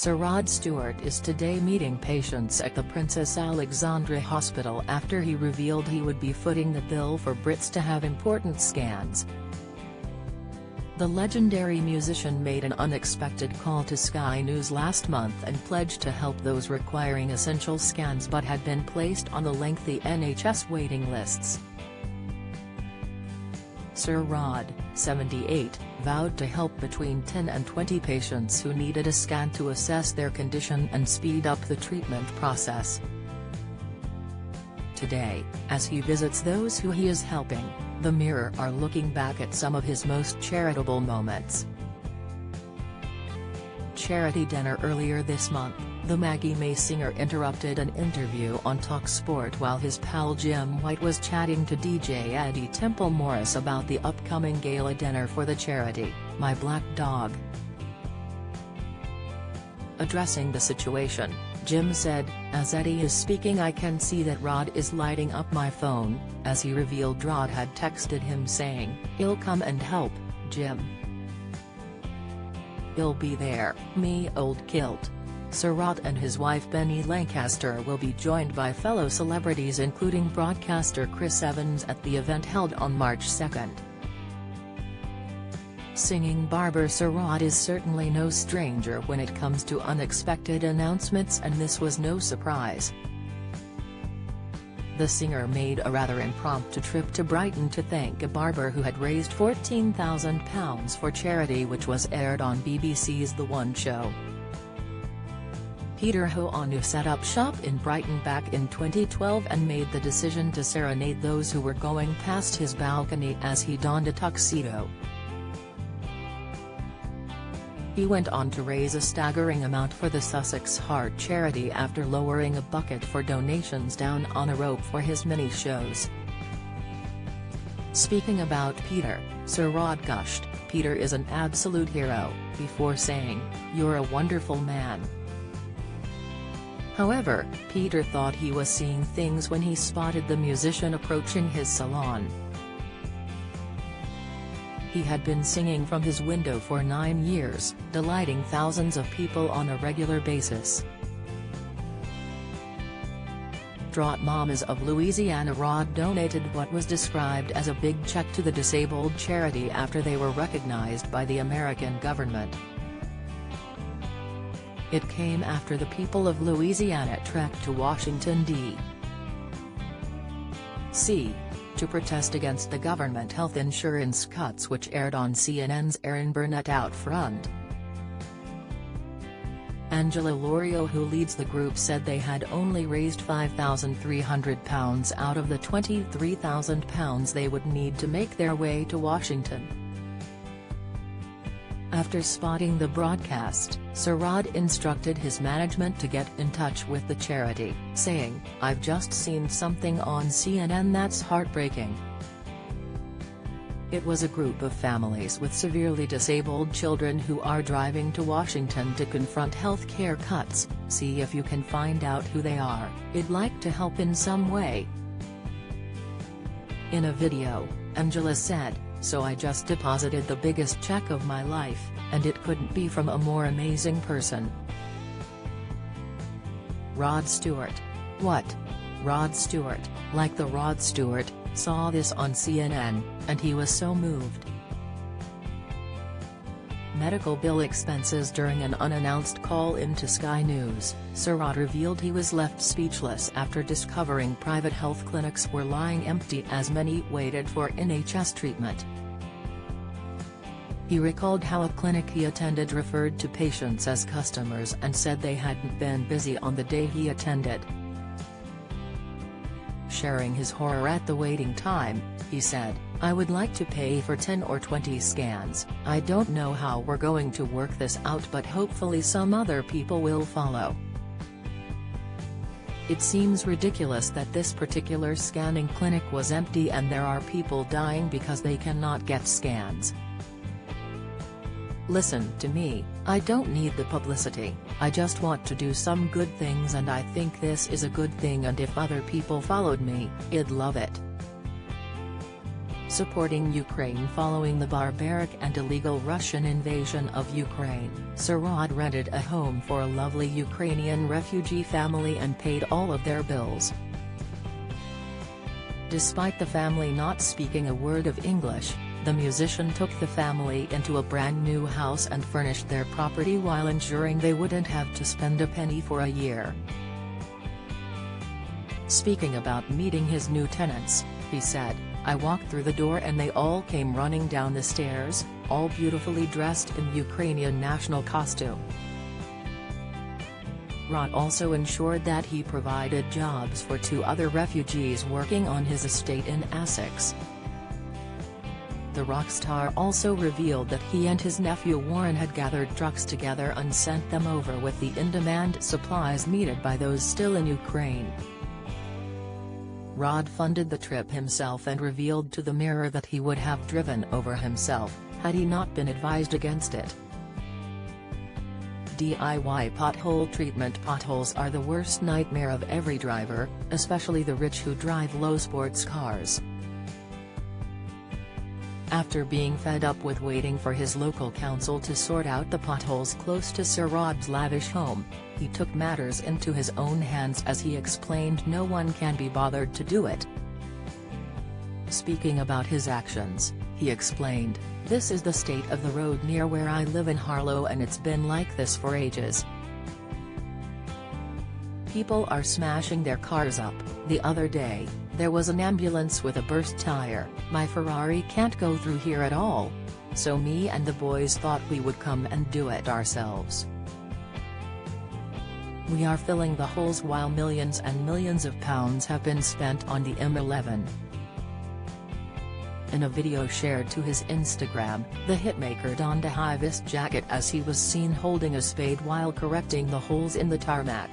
Sir Rod Stewart is today meeting patients at the Princess Alexandra Hospital after he revealed he would be footing the bill for Brits to have important scans. The legendary musician made an unexpected call to Sky News last month and pledged to help those requiring essential scans but had been placed on the lengthy NHS waiting lists. Sir Rod, 78, vowed to help between 10 and 20 patients who needed a scan to assess their condition and speed up the treatment process. Today, as he visits those who he is helping, the Mirror are looking back at some of his most charitable moments. Charity dinner. Earlier this month, the Maggie May singer interrupted an interview on TalkSport while his pal Jim White was chatting to DJ Eddie Temple Morris about the upcoming gala dinner for the charity, My Black Dog. Addressing the situation, Jim said, "As Eddie is speaking I can see that Rod is lighting up my phone," as he revealed Rod had texted him saying, "I'll come and help, Jim. I'll be there, me old kilt." Sir Rod and his wife Benny Lancaster will be joined by fellow celebrities including broadcaster Chris Evans at the event held on March 2. Singing barber Sir Rod is certainly no stranger when it comes to unexpected announcements, and this was no surprise. The singer made a rather impromptu trip to Brighton to thank a barber who had raised £14,000 for charity, which was aired on BBC's The One Show. Peter Hoanu set up shop in Brighton back in 2012 and made the decision to serenade those who were going past his balcony as he donned a tuxedo. He went on to raise a staggering amount for the Sussex Heart charity after lowering a bucket for donations down on a rope for his many shows. Speaking about Peter, Sir Rod gushed, "Peter is an absolute hero," before saying, "You're a wonderful man." However, Peter thought he was seeing things when he spotted the musician approaching his salon. He had been singing from his window for 9 years, delighting thousands of people on a regular basis. Distraught Mamas of Louisiana. Rod donated what was described as a big check to the disabled charity after they were recognized by the American government. It came after the people of Louisiana trekked to Washington, D.C. to protest against the government health insurance cuts, which aired on CNN's Erin Burnett Out Front. Angela Lorio, who leads the group, said they had only raised £5,300 out of the £23,000 they would need to make their way to Washington. After spotting the broadcast, Sir Rod instructed his management to get in touch with the charity, saying, "I've just seen something on CNN that's heartbreaking. It was a group of families with severely disabled children who are driving to Washington to confront health care cuts. See if you can find out who they are. I'd like to help in some way." In a video, Angela said, "So I just deposited the biggest check of my life, and it couldn't be from a more amazing person." Rod Stewart. What? Rod Stewart, like the Rod Stewart, saw this on CNN, and he was so moved. Medical bill expenses. During an unannounced call-in to Sky News, Sir Rod revealed he was left speechless after discovering private health clinics were lying empty as many waited for NHS treatment. He recalled how a clinic he attended referred to patients as customers and said they hadn't been busy on the day he attended. Sharing his horror at the waiting time, he said, "I would like to pay for 10 or 20 scans. I don't know how we're going to work this out, but hopefully some other people will follow. It seems ridiculous that this particular scanning clinic was empty and there are people dying because they cannot get scans. Listen to me, I don't need the publicity, I just want to do some good things, and I think this is a good thing, and if other people followed me, I'd love it." Supporting Ukraine following the barbaric and illegal Russian invasion of Ukraine, Sir Rod rented a home for a lovely Ukrainian refugee family and paid all of their bills. Despite the family not speaking a word of English, the musician took the family into a brand new house and furnished their property while ensuring they wouldn't have to spend a penny for a year. Speaking about meeting his new tenants, he said, "I walked through the door and they all came running down the stairs, all beautifully dressed in Ukrainian national costume." Rod also ensured that he provided jobs for 2 other refugees working on his estate in Essex. The rock star also revealed that he and his nephew Warren had gathered trucks together and sent them over with the in-demand supplies needed by those still in Ukraine. Rod funded the trip himself and revealed to the Mirror that he would have driven over himself, had he not been advised against it. DIY pothole treatment. Potholes are the worst nightmare of every driver, especially the rich who drive low sports cars. After being fed up with waiting for his local council to sort out the potholes close to Sir Rod's lavish home, he took matters into his own hands as he explained no one can be bothered to do it. Speaking about his actions, he explained, "This is the state of the road near where I live in Harlow and it's been like this for ages. People are smashing their cars up. The other day, there was an ambulance with a burst tire. My Ferrari can't go through here at all. So me and the boys thought we would come and do it ourselves. We are filling the holes while millions and millions of pounds have been spent on the M11." In a video shared to his Instagram, the hitmaker donned a high-vis jacket as he was seen holding a spade while correcting the holes in the tarmac.